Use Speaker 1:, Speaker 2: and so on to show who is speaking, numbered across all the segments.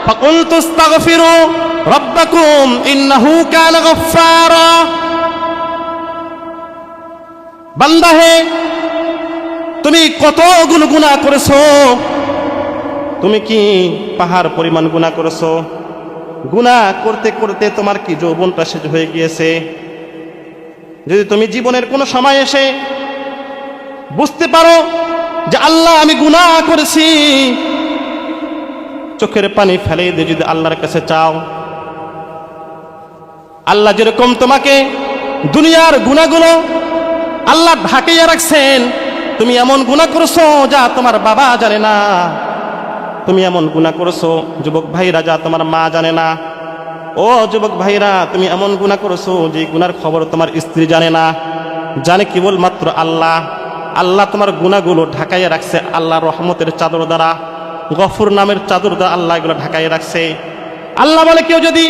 Speaker 1: ফাকুলতু আস্তাগফিরু রাব্বাকুম ইন্নাহু কানা গফফারা। বান্দা হে, তুমি কতগুলো গুনাহ করেছো? তুমি কি পাহাড় পরিমাণ গুনাহ করেছো? গুনাহ করতে করতে তোমার কি যৌবনটা শেষ হয়ে গিয়েছে? যদি তুমি জীবনের কোনো সময় এসে বুঝতে পারো যে আল্লাহ আমি গুনাহ করেছি, চোখের পানি ফেলে দিয়ে যদি আল্লাহর কাছে চাও, আল্লাহ যেরকম তোমাকে দুনিয়ার গুনাহগুলো আল্লাহ ঢাকিয়ে রাখছেন, তুমি এমন গুনাহ করেছো যা তোমার বাবা জানে না, তুমি এমন গুনাহ করেছো যুবক ভাইরা যা তোমার মা জানে না। ও যুবক ভাইরা, তুমি এমন গুনাহ করেছো যে গুনার খবর তোমার স্ত্রী জানে না, জানে কেবলমাত্র আল্লাহ। আল্লাহ তোমার গুনাহগুলো ঢাকাইয়ে রাখছে আল্লাহর রহমতের চাদর দ্বারা, গফুর নামের চাদর দ্বারা আল্লাহ এগুলো ঢাকাইয়ে রাখছে। আল্লাহ বলে কেউ যদি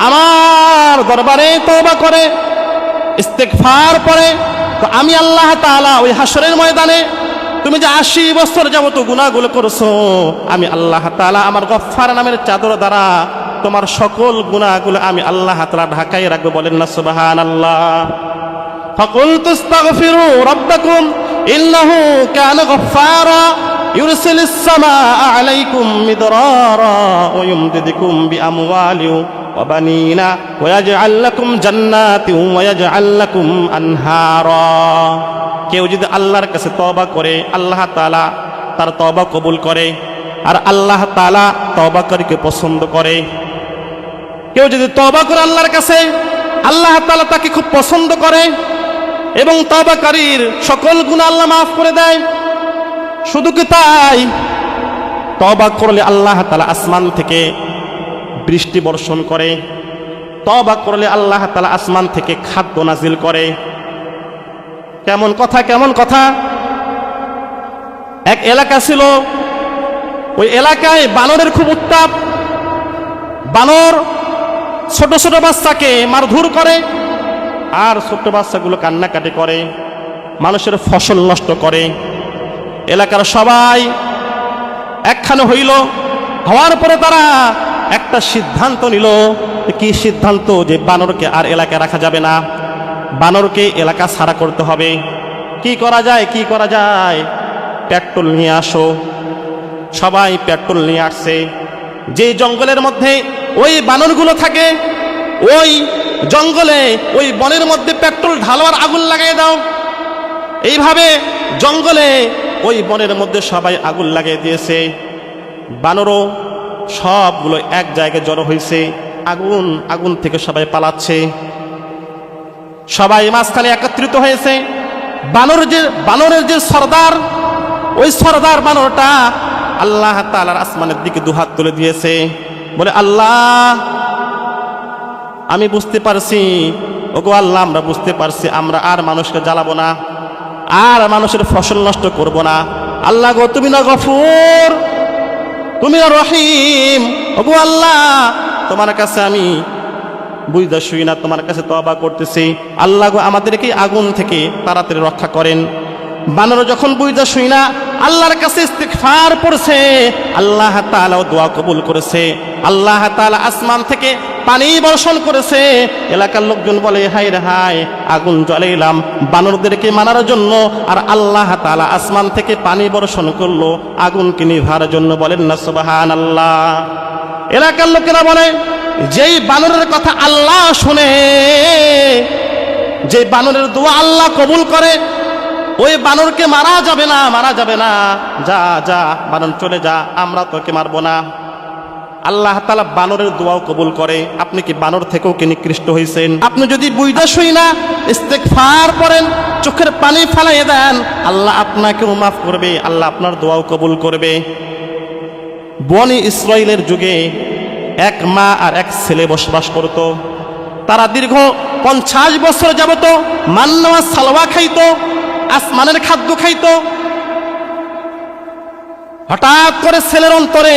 Speaker 1: আমার দরবারে তওবা করে, ইস্তেগফার পড়ে, তো আমি আল্লাহ তাআলা ওই হাসরের ময়দানে তুমি যে 80 বছর যাবত গুনাহগুলো করেছো, আমি আল্লাহ তাআলা আমার গফফার নামের চাদর দ্বারা তোমার সকল গুনাহগুলো আমি আল্লাহ তাআলা ঢাকায় রাখবো। বলেন না সুবহানাল্লাহ। ফাকুলতু আস্তাগফিরু রাব্বাকুম ইন্নাহু কানা গফফারা ইউরসিলিস সামাআ আলাইকুম মিদরারা ওয়া ইউমদিদুকুম বিআমওয়ালিন ওয়া বানিনা ওয়া ইয়াজআল লাকুম জান্নাতিন ওয়া ইয়াজআল লাকুম আনহারা। কেউ যদি আল্লাহর কাছে তওবা করে, আল্লাহ তাআলা তার তওবা কবুল করে, আর আল্লাহ তাআলা তওবাকারীকে পছন্দ করে। কেউ যদি তওবা করে আল্লাহর কাছে, আল্লাহ তাআলা তাকে খুব পছন্দ করে এবং তওবাকারীর সকল গুনাহ আল্লাহ মাফ করে দেয়। শুধু কি তাই, তওবা করলে আল্লাহ তাআলা আসমান থেকে বৃষ্টি বর্ষণ করে, তওবা করলে আল্লাহ তাআলা আসমান থেকে খাদ্য নাজিল করে। কেমন কথা, কেমন কথা! এক এলাকা ছিল, ওই এলাকায় বানরের খুব উত্তাপ। বানর ছোট ছোট বাচ্চাকে মারধর করে, আর ছোট বাচ্চাগুলো কান্নাকাটি করে, মানুষের ফসল নষ্ট করে। এলাকার সবাই একখানে হইল, হওয়ার পরে তারা একটা সিদ্ধান্ত নিল। কি সিদ্ধান্ত? যে বানরকে আর এলাকায় রাখা যাবে না, বানরকে এলাকা ছাড়া করতে হবে। কি করা যায়, কি করা যায়? পেট্রোল নিয়ে আসো। সবাই পেট্রোল নিয়ে আসছে। যে জঙ্গলের মধ্যে ওই বানরগুলো থাকে, ওই জঙ্গলে ওই বনের মধ্যে পেট্রোল ঢালোয়ার আগুন লাগাই দাও। এইভাবে জঙ্গলে ওই বনের মধ্যে সবাই আগুন লাগিয়ে দিয়েছে। বানরও সবগুলো এক জায়গায় জড়ো হয়েছে, আগুন আগুন থেকে সবাই পালাচ্ছে। সবাই মাঝখানে একত্রিত হয়েছে। বানরের যে সর্দার, ওই সর্দার বানরটা আল্লাহ তাআলার আসমানের দিকে দুহাত তুলে দিয়েছে, বলে আল্লাহ আমি বুঝতে পারছি, ওগো আল্লাহ আমরা বুঝতে পারছি, আমরা আর মানুষকে জ্বালাবো না, আর মানুষের ফসল নষ্ট করব না। আল্লাহ গো, তুমি না গফুর, তুমি না রহিম, ওগো আল্লাহ তোমার কাছে আমি বুঝদা শুই না, তোমার কাছে তওবা করতেছি। আল্লাহ গো আমাদেরকে আগুন থেকে তাড়াতাড়ি রক্ষা করেন। বানর যখন বুঝদা শুই না আল্লাহর কাছে ইস্তিগফার পড়ছে, আল্লাহ তাআলাও দোয়া কবুল করেছে। আল্লাহ তাআলা আসমান থেকে পানি বর্ষণ করেছে। এলাকার লোকজন বলে হায় রে হায়, আগুন জ্বালাইলাম বানরদেরকে মারার জন্য, আর আল্লাহ তাআলা আসমান থেকে পানি বর্ষণ করলো আগুনকে নিভার জন্য। বলেন না সুবহানাল্লাহ। এলাকার লোকেরা বলে, যেই বানরের কথা আল্লাহ শুনে, যে বানরের দোয়া আল্লাহ কবুল করে, ওই বানরকে মারা যাবে না, মারা যাবে না, যা যা বানর চলে যা, আমরা তোকে মারবো না। আল্লাহ তাআলা বানরের দোয়াও কবুল করে। আপনি কি বানর থেকেও কি নিকৃষ্ট হয়েছেন? আপনি যদি বুঝদা শুই না ইস্তেগফার করেন, চোখের পানি ফেলাইয়ে দেন, আল্লাহ আপনাকেও মাফ করবে, আল্লাহ আপনার দোয়াও কবুল করবে। বনি ইসরাইলের যুগে এক মা আর এক ছেলে বসবাস করত। তারা দীর্ঘ 50 বছর যাবত মান্না সালওয়া খাইতো, আসমানের খাদ্য খাইতো। হঠাৎ করে ছেলের অন্তরে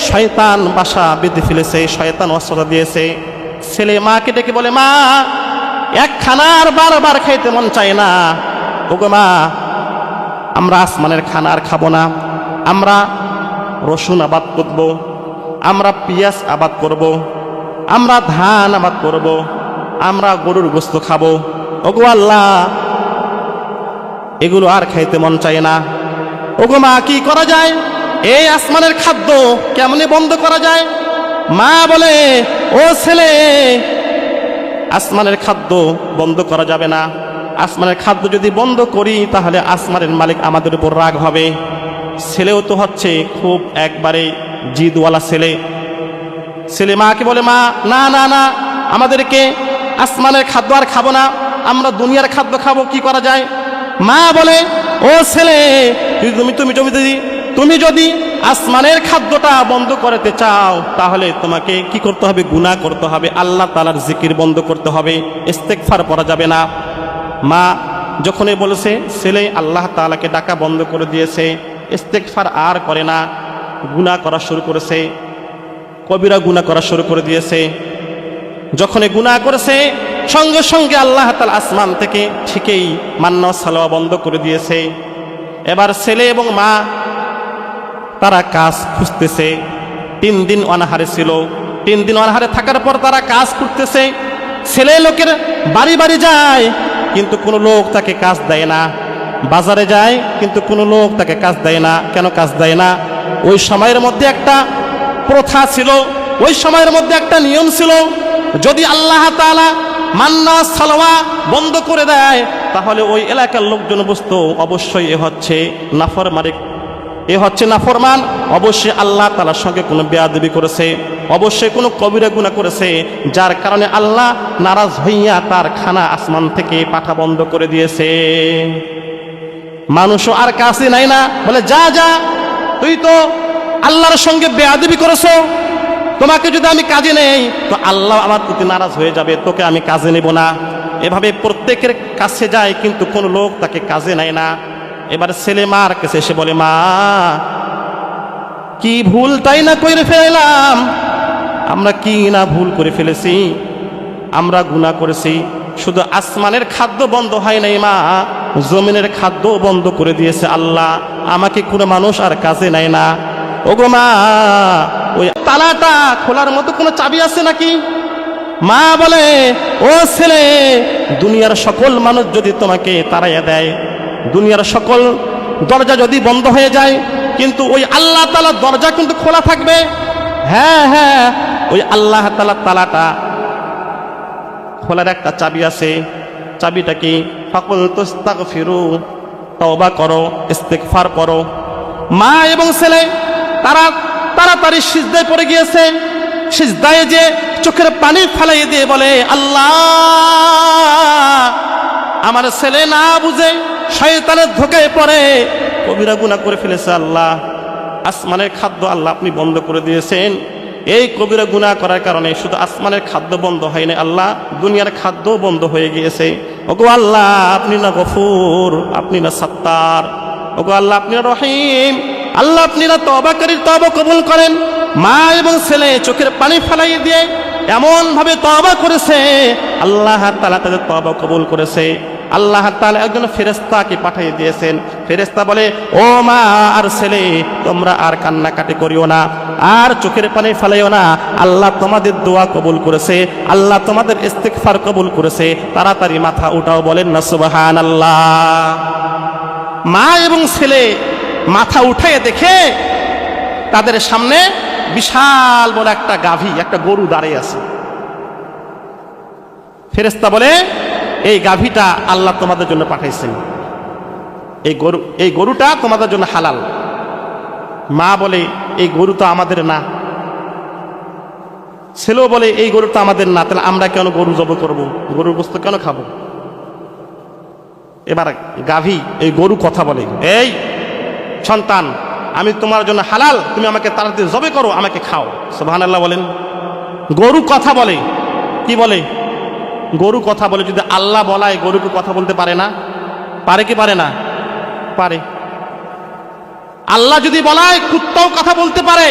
Speaker 1: শয়তান বাসা বেঁধে ফেলেছে, শয়তান অস্ত্র দিয়েছে। ছেলে মাকে ডেকে বলে, মা এক খানার বারবার খাইতে মন চায় না, ওগো মা আমরা আসমানের খানা আর খাবো না, আমরা রসুন আবাদ করবো, আমরা পেঁয়াজ আবাদ করব, আমরা ধান আবাদ করব, আমরা গরুর গোশত খাবো। ওগো আল্লাহ, এগুলো আর খাইতে মন চায় না। ওগো মা, কি করা যায়? এই আসমানের খাদ্য কেমনে বন্ধ করা যায়? মা বলে, ও ছেলে, আসমানের খাদ্য বন্ধ করা যাবে না। আসমানের খাদ্য যদি বন্ধ করি তাহলে আসমানের মালিক আমাদের উপর রাগ হবে। ছেলেও তো হচ্ছে খুব একবারে জিদওয়ালা ছেলে। ছেলে মাকে বলে, মা না না না, আমাদেরকে আসমানের খাদ্য আর খাবো না, আমরা দুনিয়ার খাদ্য খাবো, কি করা যায়? মা বলে, ও ছেলে, তুমি যদি আসমানের খাদ্যটা বন্ধ করতে চাও তাহলে তোমাকে কি করতে হবে? গুনাহ করতে হবে, আল্লাহ তাআলার জিকির বন্ধ করতে হবে, ইস্তেগফার পড়া যাবে না। মা যখনই বলেছে, ছেলে আল্লাহ তাআলাকে ডাকা বন্ধ করে দিয়েছে, ইস্তেগফার আর করে না, গুনাহ করা শুরু করেছে, কবিরা গুনাহ করা শুরু করে দিয়েছে। যখনই গুনাহ করেছে সঙ্গে সঙ্গে আল্লাহ তাআলা আসমান থেকে ঠিকই মান্না সালোয়া বন্ধ করে দিয়েছে। এবার ছেলে এবং মা তারা কাজ খুঁজতেছে। 3 দিন অনাহারে ছিল। 3 দিন অনাহারে থাকার পর তারা কাজ করতেছে। ছেলে লোকের বাড়ি বাড়ি যায় কিন্তু কোনো লোক তাকে কাজ দেয় না। বাজারে যায় কিন্তু কোনো লোক তাকে কাজ দেয় না। কেন কাজ দেয় না? ওই সময়ের মধ্যে একটা প্রথা ছিল, ওই সময়ের মধ্যে একটা নিয়ম ছিল, যদি আল্লাহ তাআলা মান্না সালোয়া বন্ধ করে দেয় তাহলে ওই এলাকার লোকজন বুঝতো অবশ্যই এ হচ্ছে নাফরমান, অবশ্যই আল্লাহ তাআলার সঙ্গে কোনো বেয়াদবি করেছে, অবশ্যই কোনো কবিরা গুনাহ করেছে, যার কারণে আল্লাহ নারাজ হইয়া তার খানা আসমান থেকে পাঠা বন্ধ করে দিয়েছে। মানুষও আর কাছে নাই না, বলে যা যা, তুই তো আল্লাহর সঙ্গে বেয়াদবি করেছো, তোমাকে যদি আমি কাজে নেই তো আল্লাহ আমার প্রতি নারাজ হয়ে যাবে, তোকে আমি কাজে নেব না। এভাবে প্রত্যেকের কাছে যায় কিন্তু কোনো লোক তাকে কাজে নেয় না। এবার ছেলে মার কাছে এসে বলে, মা কি ভুল তাই না করে ফেললাম, আমরা কি না ভুল করে ফেলেছি, আমরা গুনাহ করেছি। শুধু আসমানের খাদ্য বন্ধ হয় নাই মা, জমিনের খাদ্য বন্ধ করে দিয়েছে আল্লাহ, আমাকে কোনো মানুষ আর কাজে নেয় না। ওগো মা, ওই তালাটা খোলার মতো কোনো চাবি আছে নাকি? মা বলে, ও ছেলে, দুনিয়ার সকল মানুষ যদি তোমাকে তাড়াইয়া দেয়, দুনিয়ার সকল দরজা যদি বন্ধ হয়ে যায়, কিন্তু ওই আল্লাহ তাআলার দরজা কিন্তু খোলা থাকবে। হ্যাঁ হ্যাঁ, ওই আল্লাহ তাআলার তালাটা খোলার একটা চাবি আছে। চাবিটা কি? ফাকুল তুস্তাগফিরু, তওবা করো, ইস্তিগফার করো। মা এবং ছেলে তারা তাড়াতাড়ি সিজদায় পড়ে গিয়েছে। সিজদায় যে চোখের পানি ফেলাই দিয়ে বলে, আল্লাহ, আমার ছেলে না বুঝে শয়তানের ধোঁকায় পড়ে কবিরা গুনাহ করে ফেলেছে। আল্লাহ, আসমানের খাদ্য আল্লাহ আপনি বন্ধ করে দিয়েছেন। এই কবিরা গুনাহ করার কারণে শুধু আসমানের খাদ্য বন্ধ হয় না, আল্লাহ দুনিয়ার খাদ্য বন্ধ হয়ে গিয়েছে। ওগো আল্লাহ, আপনি না গফুর, আপনি না সাত্তার। ওগো আল্লাহ, আপনি না রহিম, আল্লাহ আপনি না তওবাকারীর তওবা কবুল করেন। মা এবং ছেলে চোখের পানি ফেলাই দিয়ে এমন ভাবে তওবা করেছে, আল্লাহ তাআলা তাদের তওবা কবুল করেছে। আল্লাহ তাআলা একজন ফেরেশতাকে পাঠিয়ে দিয়েছেন। ফেরেশতা বলে, ও মা আর ছেলে, তোমরা আর কান্নাকাটি করিও না, আর চোখের পানি ফেলাইও না, আল্লাহ তোমাদের দোয়া কবুল করেছে, আল্লাহ তোমাদের ইস্তিগফার কবুল করেছে। তাড়াতাড়ি মাথা উঠাও, বলেন না সুবহানাল্লাহ। মা এবং ছেলে মাথা উঠায় দেখে তাদের সামনে বিশাল বড় একটা গাভী, একটা গরু দাঁড়িয়ে আছে। ফেরেশতা বলে, এই গাভীটা আল্লাহ তোমাদের জন্য পাঠাইছেন, এই গরুটা তোমাদের জন্য হালাল। মা বলে, এই গরু তো আমাদের না। ছেলেও বলে, এই গরু তো আমাদের না, তাহলে আমরা কেন গরু জবাই করব, গরুর গোশত কেন খাবো? এবার গাভী এই গরু কথা বলে, এই সন্তান, আমি তোমার জন্য হালাল, তুমি আমাকে তাড়াতাড়ি জবাই করো, আমাকে খাও। সুবহানাল্লাহ বলেন। গরু কথা বলে। কি বলে? গরু কথা বলে। যদি আল্লাহ বলায় গরুকে কথা বলতে পারে না? পারে কি পারে না? পারে। আল্লাহ যদি বলায় কুত্তাও কথা বলতে পারে।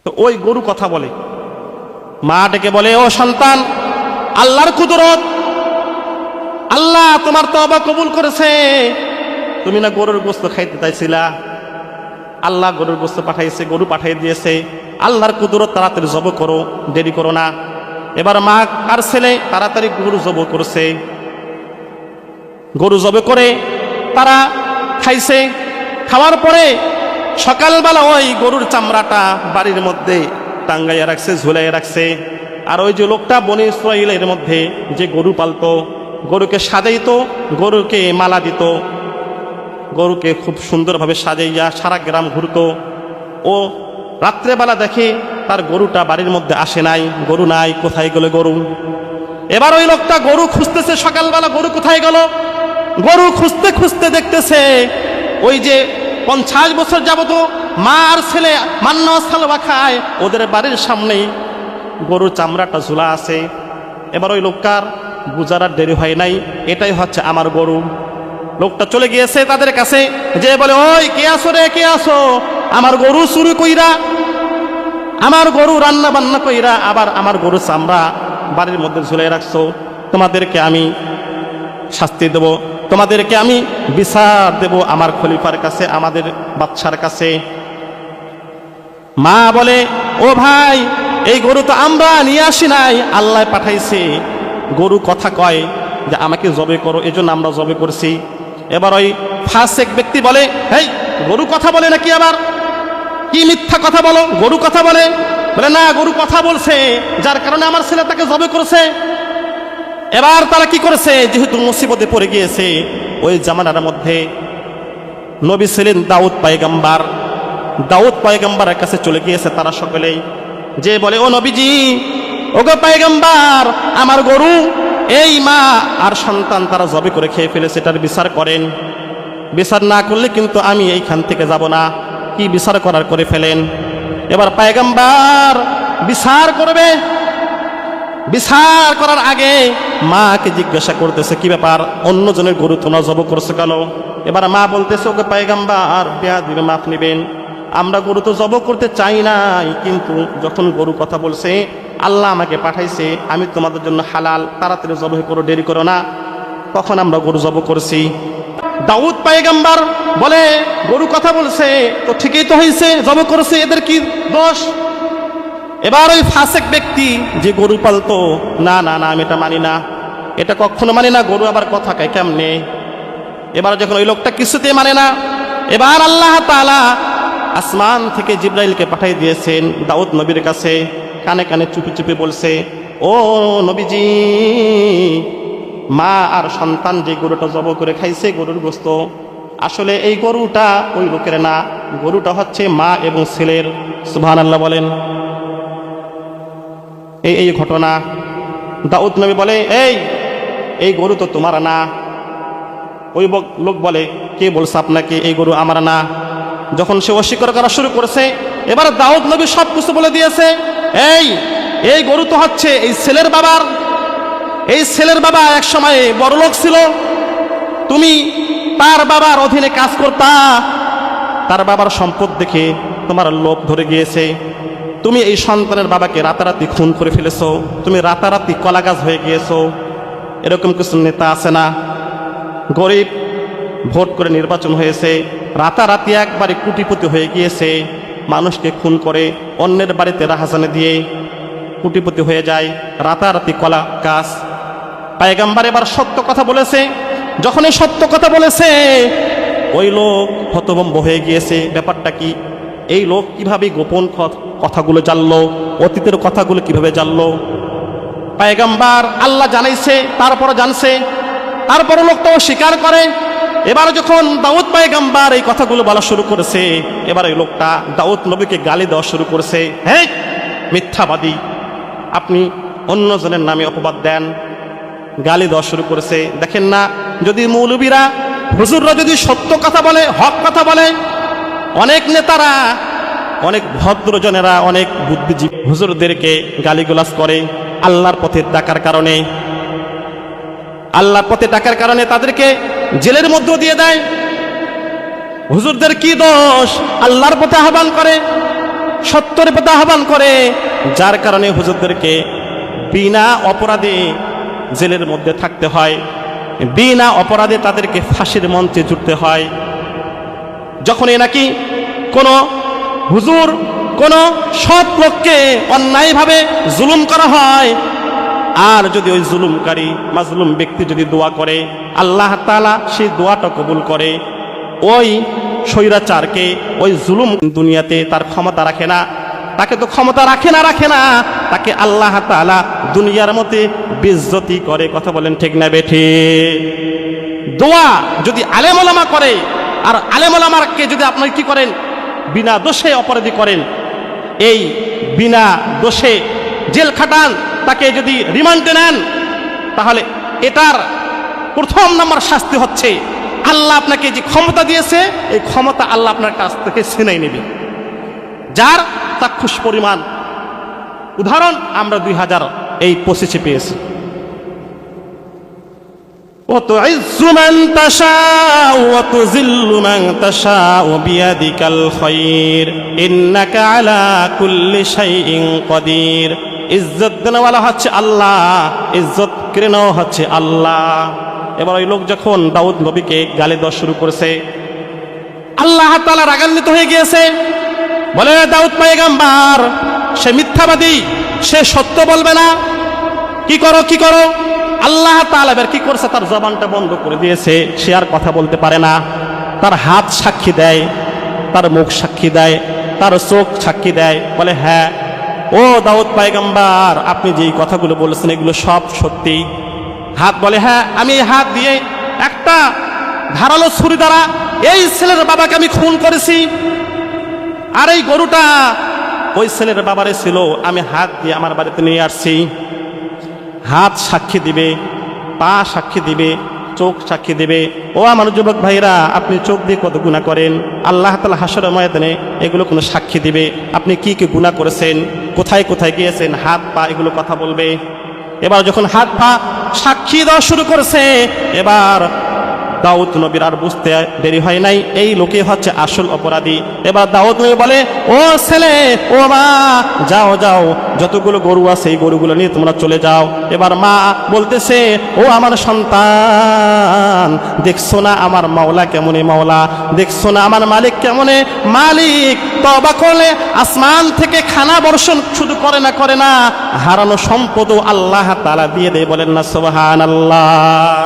Speaker 1: তো ওই গরু কথা বলে। মা ডেকে বলে, ও সন্তান, আল্লাহর কুদরত, আল্লাহ তোমার তওবা কবুল করেছে, তুমি না গরুর গোস্ত খাইতে চাইছিলা, আল্লাহ গরুর গোস্ত পাঠাইছে, গরু পাঠিয়ে দিয়েছে, আল্লাহর কুদরত, তাড়াতাড়ি জব করো, দেরি করো না। এবার মা আর ছেলে তাড়াতাড়ি গরু জব করছে, গরু জবে করে তারা খাইছে। খাওয়ার পরে সকালবেলা ওই গরুর চামড়াটা বাড়ির মধ্যে টাঙ্গাইয়া রাখছে, ঝুলাইয়া রাখছে। আর ওই যে লোকটা বনি ইসরাইলের মধ্যে যে গরু পালতো, গরুকে সাজাইতো, গরুকে মালা দিত, গরুকে খুব সুন্দরভাবে সাজাইয়া সারা গ্রাম ঘুরতো। ও রাত্রেবেলা দেখে তার গরুটা বাড়ির মধ্যে আসে নাই, গরু নাই, কোথায় গেল গরু? এবার ওই লোকটা গরু খুঁজতেছে, সকালবেলা গরু কোথায় গেল? গরু খুঁজতে খুঁজতে দেখতেছে ওই যে 50 বছর যাবত মা আর ছেলে মান্না সালবা খায়, ওদের বাড়ির সামনেই গরুর চামড়াটা ঝুলা আছে। এবার ওই লোকটার বুঝার আর দেরি হয় নাই, এটাই হচ্ছে আমার গরু। লোকটা চলে গিয়েছে তাদের কাছে, যে বলে, ওই কে আসো রে, কে আসো? আমার গরু চুরি কইরা, আমার গরু রান্না বান্না কইরা, আবার আমার গরু চামড়া বাড়ির মধ্যে ঝুলাই রাখছো। তোমাদেরকে আমি শাস্তি দেব, তোমাদেরকে আমি বিচার দেব আমার খলিফার কাছে, আমাদের বাদশার কাছে। মা বলে, ও ভাই, এই গরু তো আমরা নিয়ে আসি নাই, আল্লাহ পাঠাইছে। গরু কথা কয় যে আমাকে জবে করো, এজন্য আমরা জবে করছি। এবার ওই ফাসেক ব্যক্তি বলে, হেই, গরু কথা বলে নাকি? আবার কি মিথ্যা কথা বলো, গরু কথা বলে? বলে, না, গরু কথা বলছে, যার কারণে আমার ছেলে তাকে জবে করেছে। এবার তারা কি করেছে, যেহেতু মুসিবতে পড়ে গিয়েছে, ওই জামানার মধ্যে নবী ছিলেন দাউদ পয়গম্বর, দাউদ পয়গম্বরের কাছে চলে গিয়েছে তারা সকলেই, যে বলে, ও নবীজি, ওগো পয়গম্বর, আমার গরু এই মা আর সন্তান তারা জবে করে খেয়ে ফেলেছে, এটার বিচার করেন। বিচার না করলে কিন্তু আমি এইখান থেকে যাব না, কি বিচার করার করে ফেলেন। এবার পয়গম্বর বিচার করবে, বিচার করার আগে মাকে জিজ্ঞাসা করতেছে, কি ব্যাপার, অন্যজনের গরু তোমরা জব করছো কেন? এবার মা বলতেছে, ওকে পয়গম্বর, বেয়াদবি মাফ নেবেন, আমরা গরু তো জব করতে চাই নাই, কিন্তু যখন গরু কথা বলছে, আল্লাহ আমাকে পাঠাইছে, আমি তোমাদের জন্য হালাল, তাড়াতাড়ি জব করো, দেরি করো না, তখন আমরা গরু জব করছি। দাউদ পয়গম্বর বলে, গরু কথা বলছে তো ঠিকই তো হয়েছে, জব করেছে, এদের কি দোষ? এবার ওই ফাসেক ব্যক্তি যে গরু পালতো, না না না, আমি এটা মানি না, এটা কখনো মানি না, গরু আবার কথা কয় কেমনে? এবার যখন ওই লোকটা কিছুতে মানে না, এবার আল্লাহ তাআলা আসমান থেকে জিবরাইলকে পাঠিয়ে দিয়েছেন দাউদ নবীর কাছে, কানে কানে চুপি চুপি বলছে, ও নবীজি, মা আর সন্তান যে গরুটা জব করে খাইছে, গরুর গোস্ত, আসলে এই গরুটা ওই লোকের না, গরুটা হচ্ছে মা এবং ছেলের। সুবহানাল্লাহ বলেন। এই ঘটনা দাউদ নবী বলে, এই গরু তো তোমার না। ওই লোক বলে, কে বলছে আপনাকে এই গরু আমার না? যখন সে অস্বীকার করা শুরু করেছে, এবার দাউদ নবী সব কিছু বলে দিয়েছে। এই গরু তো হচ্ছে এই ছেলের বাবার, এই ছেলের বাবা এক সময় বড় লোক ছিল, তুমি তার বাবার অধীনে কাজ করতা, তার বাবার সম্পদ দেখে তোমার লোভ ধরে গিয়েছে, তুমি এই সন্তানের বাবাকে রাতারাতি খুন করে ফেলেছো, তুমি রাতারাতি কলাগাছ হয়ে গিয়েছো। এরকম কিছু নেতা আছে না, গরিব ভোট করে নির্বাচন হয়েছে, রাতারাতি একবারে কোটিপতি হয়ে গিয়েছে, মানুষকে খুন করে, অন্যের বাড়িতে রাহাজানে দিয়ে কোটিপতি হয়ে যায়, রাতারাতি কলা গাছ। পয়গম্বর এবার সত্য কথা বলেছে, যখন এই সত্য কথা বলেছে, ওই লোক হতভম্ব হয়ে গিয়েছে। ব্যাপারটা কি? এই লোক কিভাবে গোপন কথাগুলো জানলো, অতীতের কথাগুলো কিভাবে জানলো? পয়গম্বর আল্লাহ জানাইছে, তারপরে জানছে, তারপরে লোকটাও স্বীকার করে। এবার যখন দাউদ পয়গম্বর এই কথাগুলো বলা শুরু করেছে, এবার এই লোকটা দাউদ নবীকে গালি দেওয়া শুরু করেছে, হ্যাঁ মিথ্যাবাদী, আপনি অন্যজনের নামে অপবাদ দেন, গালি দেওয়া শুরু করেছে। দেখেন না, যদি মৌলবীরা, হুজুররা যদি সত্য কথা বলে, হক কথা বলে, অনেক নেতারা, অনেক ভদ্রজনেরা, অনেক বুদ্ধিজীবী হুজুরদেরকে গালিগালাজ করে আল্লাহর পথে ডাকার কারণে, আল্লাহর পথে ডাকার কারণে তাদেরকে জেলের মধ্যে দিয়ে দেয়। হুজুরদের কি দোষ? আল্লাহর পথে আহ্বান করে, সত্যের পথে আহ্বান করে, যার কারণে হুজুরদেরকে বিনা অপরাধে জেলের মধ্যে থাকতে হয়। বিনা অপরাধে তাদেরকে ফাঁসির মঞ্চে জুটতে হয়। যখন নাকি কোনো হুজুর কোনো সৎ লোককে অন্যায়ভাবে জুলুম করা হয়, আর যদি ওই জুলুমকারী মাজলুম ব্যক্তি যদি দোয়া করে, আল্লাহ তাআলা সেই দোয়াটা কবুল করে। ওই স্বৈরাচারকে, ওই জুলুম দুনিয়াতে তার ক্ষমতা রাখে না, তাকে তো ক্ষমতা রাখে না, তাকে আল্লাহ তাআলা দুনিয়ার মধ্যে বেইজ্জতি করে। কথা বলেন ঠিক না বেঠি? দোয়া যদি আলেম ওলামা করে, আর আলেম ওলামাকে যদি আপনি কি করেন, বিনা দোষে অপরাধী করেন, এই বিনা দোষে জেল খাটান, তাকে যদি রিমান্ডে নেন, তাহলে এটার প্রথম নম্বর শাস্তি হচ্ছে আল্লাহ আপনাকে যে ক্ষমতা দিয়েছে, এই ক্ষমতা আল্লাহ আপনার কাছ থেকে ছিনাই নেবে, যার চাক্ষুষ পরিমাণ উদাহরণ আমরা 2025 পেয়েছি। وتعز من تشاء وتذل من تشاء بيدك الخير إنك على كل شيء قدير। ইজ্জত দেওয়ালা হচ্ছে আল্লাহ, ইজ্জত কেড়ে নেওয়া হচ্ছে আল্লাহ। এবার ওই লোক যখন দাউদ নবীকে গালি দেওয়া শুরু করেছে, আল্লাহ তাআলা রাগান্বিত হয়ে গিয়েছে, বলে দাউদ পয়গম্বর সে মিথ্যাবাদী, সে সত্য বলবে না, কি করো। আল্লাহ তাআলা এবার কি করছে, তার জবানটা বন্ধ করে দিয়েছে, সে আর কথা বলতে পারে না। তার হাত সাক্ষী দেয়, তার মুখ সাক্ষী দেয়, তার চোখ সাক্ষী দেয়, বলে হ্যাঁ ও দাউদ পয়গম্বর আপনি যেই কথাগুলো বলেছেন এগুলো সব সত্যি। হাত বলে হ্যাঁ, আমি এই হাত দিয়ে একটা ধারালো ছুরি দ্বারা এই ছেলের বাবাকে আমি খুন করেছি, আর এই গরুটা ওই ছেলের বাবারে ছিল, আমি হাত দিয়ে আমার বাড়িতে নিয়ে আসছি। হাত সাক্ষী দিবে, পা সাক্ষী দিবে, চোখ সাক্ষী দেবে। ও আমার যুবক ভাইরা, আপনি চোখ দিয়ে কত গুনাহ করেন, আল্লাহ তাআলা হাসরের ময়দানে এগুলো কোনো সাক্ষী দিবে, আপনি কি কি গুনাহ করেছেন, কোথায় কোথায় গিয়েছেন, হাত পা এগুলো কথা বলবে। এবার যখন হাত পা সাক্ষী দেওয়া শুরু করেছে, এবার দাউদ নবীর আর বুঝতে দেরি হয় নাই, এই লোকে হচ্ছে আসল অপরাধী। এবার দাউদ নবী বলে, ও ছেলে, ও মা, যাও যতগুলো গরু আছে এই গরুগুলো নিয়ে তোমরা চলে যাও। এবার মা বলতেছে, ও আমার সন্তান, দেখছো না আমার মাওলা কেমনে মাওলা, দেখছো না আমার মালিক কেমনে মালিক, তওবা করলে আসমান থেকে খানা বর্ষণ শুধু করে না, হারানো সম্পদও আল্লাহ তাআলা দিয়ে দেয়। বলেন না সুবহানাল্লাহ।